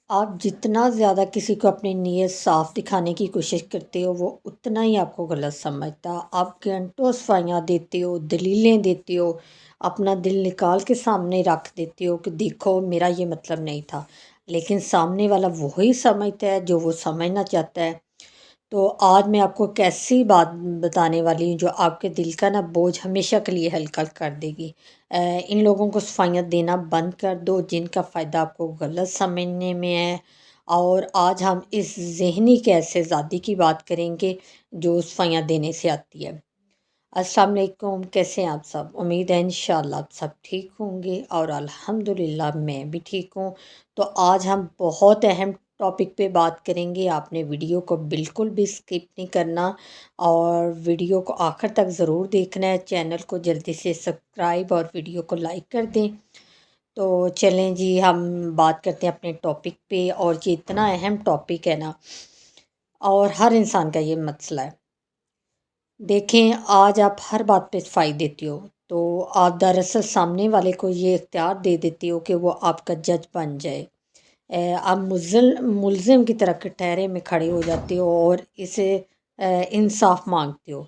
آپ جتنا زیادہ کسی کو اپنی نیت صاف دکھانے کی کوشش کرتے ہو وہ اتنا ہی آپ کو غلط سمجھتا. آپ گھنٹوں صفائیاں دیتے ہو، دلیلیں دیتے ہو، اپنا دل نکال کے سامنے رکھ دیتے ہو کہ دیکھو میرا یہ مطلب نہیں تھا، لیکن سامنے والا وہی سمجھتا ہے جو وہ سمجھنا چاہتا ہے. تو آج میں آپ کو ایک ایسی بات بتانے والی ہوں جو آپ کے دل کا نا بوجھ ہمیشہ کے لیے ہلکا کر دے گی. ان لوگوں کو صفائیاں دینا بند کر دو جن کا فائدہ آپ کو غلط سمجھنے میں ہے. اور آج ہم اس ذہنی قید سے آزادی کی بات کریں گے جو صفائیاں دینے سے آتی ہے. السلام علیکم، کیسے ہیں آپ سب؟ امید ہے انشاءاللہ آپ سب ٹھیک ہوں گے اور الحمدللہ میں بھی ٹھیک ہوں. تو آج ہم بہت اہم ٹاپک پہ بات کریں گے. آپ نے ویڈیو کو بالکل بھی سکپ نہیں کرنا اور ویڈیو کو آخر تک ضرور دیکھنا ہے. چینل کو جلدی سے سبسکرائب اور ویڈیو کو لائک کر دیں. تو چلیں جی ہم بات کرتے ہیں اپنے ٹاپک پہ. اور یہ اتنا اہم ٹاپک ہے نا اور ہر انسان کا یہ مسئلہ ہے. دیکھیں آج آپ ہر بات پہ صفائی دیتی ہو تو آپ دراصل سامنے والے کو یہ اختیار دے دیتی ہو کہ وہ آپ کا جج بن جائے. آپ ملزم کی طرح کٹہرے میں کھڑے ہو جاتے ہو اور اسے انصاف مانگتے ہو.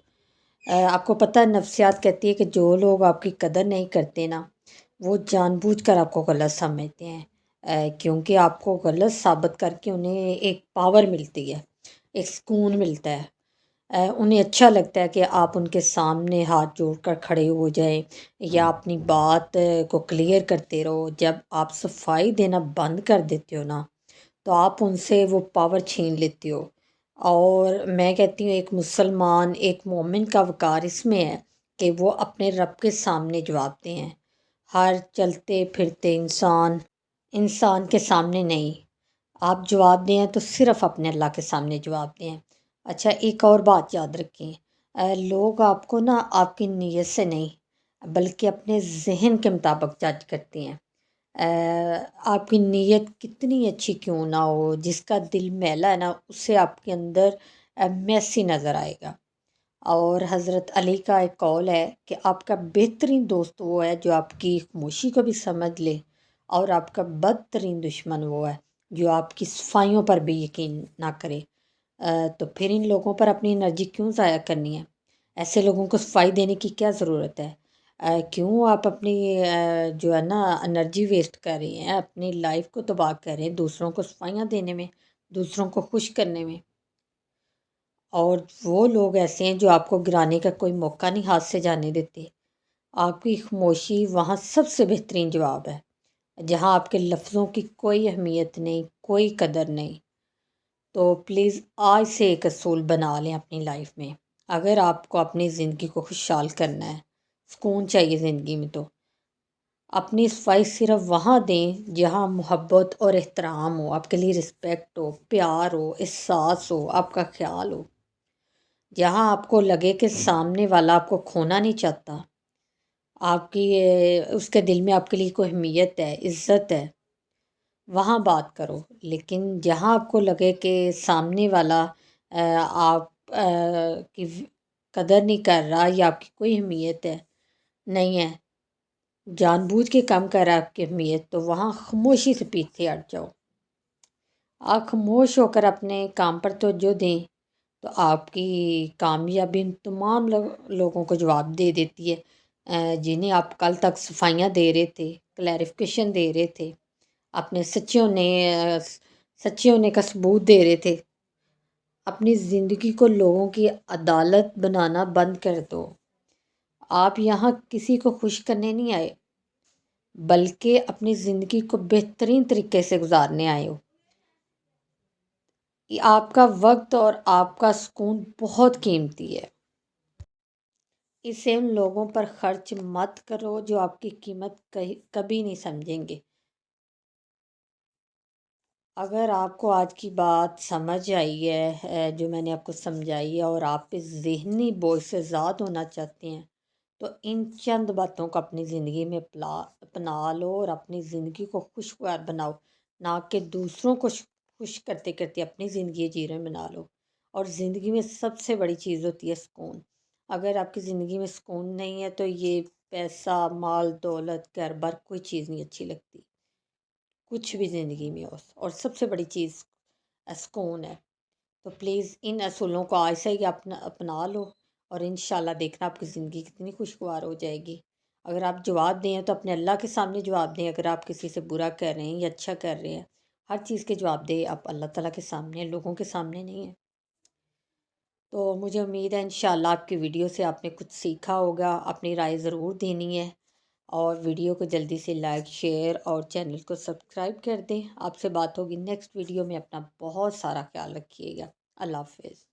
آپ کو پتہ نفسیات کہتی ہے کہ جو لوگ آپ کی قدر نہیں کرتے نا وہ جان بوجھ کر آپ کو غلط سمجھتے ہیں. کیونکہ آپ کو غلط ثابت کر کے انہیں ایک پاور ملتی ہے، ایک سکون ملتا ہے. انہیں اچھا لگتا ہے کہ آپ ان کے سامنے ہاتھ جوڑ کر کھڑے ہو جائیں یا اپنی بات کو کلیئر کرتے رہو. جب آپ صفائی دینا بند کر دیتے ہو نا تو آپ ان سے وہ پاور چھین لیتے ہو. اور میں کہتی ہوں ایک مسلمان، ایک مومن کا وقار اس میں ہے کہ وہ اپنے رب کے سامنے جواب دیں ہیں. ہر چلتے پھرتے انسان کے سامنے نہیں. آپ جواب دیں تو صرف اپنے اللہ کے سامنے جواب دیں. اچھا ایک اور بات یاد رکھیں، لوگ آپ کو نا آپ کی نیت سے نہیں بلکہ اپنے ذہن کے مطابق جج کرتے ہیں. آپ کی نیت کتنی اچھی کیوں نہ ہو، جس کا دل میلا ہے نا اسے آپ کے اندر میسی نظر آئے گا. اور حضرت علی کا ایک قول ہے کہ آپ کا بہترین دوست وہ ہے جو آپ کی خاموشی کو بھی سمجھ لے اور آپ کا بدترین دشمن وہ ہے جو آپ کی صفائیوں پر بھی یقین نہ کرے. تو پھر ان لوگوں پر اپنی انرجی کیوں ضائع کرنی ہے؟ ایسے لوگوں کو صفائی دینے کی کیا ضرورت ہے؟ کیوں آپ اپنی جو ہے نا انرجی ویسٹ کر رہی ہیں، اپنی لائف کو تباہ کر رہے ہیں دوسروں کو صفائیاں دینے میں، دوسروں کو خوش کرنے میں. اور وہ لوگ ایسے ہیں جو آپ کو گرانے کا کوئی موقع نہیں ہاتھ سے جانے دیتے. آپ کی خاموشی وہاں سب سے بہترین جواب ہے جہاں آپ کے لفظوں کی کوئی اہمیت نہیں، کوئی قدر نہیں. تو پلیز آج سے ایک اصول بنا لیں اپنی لائف میں. اگر آپ کو اپنی زندگی کو خوشحال کرنا ہے، سکون چاہیے زندگی میں، تو اپنی صفائی صرف وہاں دیں جہاں محبت اور احترام ہو، آپ کے لیے رسپیکٹ ہو، پیار ہو، احساس ہو، آپ کا خیال ہو. جہاں آپ کو لگے کہ سامنے والا آپ کو کھونا نہیں چاہتا، آپ کی اس کے دل میں آپ کے لیے کوئی اہمیت ہے، عزت ہے، وہاں بات کرو. لیکن جہاں آپ کو لگے کہ سامنے والا آپ کی قدر نہیں کر رہا یا آپ کی کوئی اہمیت ہے نہیں ہے، جان بوجھ کے کم کر رہا ہے آپ کی اہمیت، تو وہاں خاموشی سے پیچھے ہٹ جاؤ. آپ خاموش ہو کر اپنے کام پر توجہ دیں تو آپ کی کامیابی ان تمام لوگوں کو جواب دے دیتی ہے جنہیں آپ کل تک صفائیاں دے رہے تھے، کلیریفیکیشن دے رہے تھے، اپنے سچے ہونے کا ثبوت دے رہے تھے. اپنی زندگی کو لوگوں کی عدالت بنانا بند کر دو. آپ یہاں کسی کو خوش کرنے نہیں آئے بلکہ اپنی زندگی کو بہترین طریقے سے گزارنے آئے ہو. آپ کا وقت اور آپ کا سکون بہت قیمتی ہے، اسے ان لوگوں پر خرچ مت کرو جو آپ کی قیمت کبھی نہیں سمجھیں گے. اگر آپ کو آج کی بات سمجھ آئی ہے جو میں نے آپ کو سمجھائی ہے اور آپ اس ذہنی بوجھ سے آزاد ہونا چاہتے ہیں تو ان چند باتوں کو اپنی زندگی میں اپنا لو اور اپنی زندگی کو خوشگوار بناؤ، نہ کہ دوسروں کو خوش کرتے کرتے اپنی زندگی جیرے بنا لو. اور زندگی میں سب سے بڑی چیز ہوتی ہے سکون. اگر آپ کی زندگی میں سکون نہیں ہے تو یہ پیسہ، مال، دولت، گھر بار کوئی چیز نہیں اچھی لگتی. کچھ بھی زندگی میں ہو، اور سب سے بڑی چیز سکون ہے۔ تو پلیز ان اصولوں کو آج سے ہی اپنا لو، اور انشاءاللہ دیکھنا آپ کی زندگی کتنی خوشگوار ہو جائے گی۔ اگر آپ جواب دیں تو اپنے اللہ کے سامنے جواب دیں، اگر آپ کسی سے برا کر رہے ہیں یا اچھا کر رہے ہیں، ہر چیز کے جواب دیں آپ اللہ تعالیٰ کے سامنے، لوگوں کے سامنے نہیں ہیں۔ تو مجھے امید ہے انشاءاللہ آپ کی ویڈیو سے آپ نے کچھ سیکھا ہوگا، اپنی رائے ضرور دینی ہے، اور ویڈیو کو جلدی سے لائک، شیئر اور چینل کو سبسکرائب کر دیں۔ آپ سے بات ہوگی نیکسٹ ویڈیو میں، اپنا بہت سارا خیال رکھیے گا۔ اللہ حافظ۔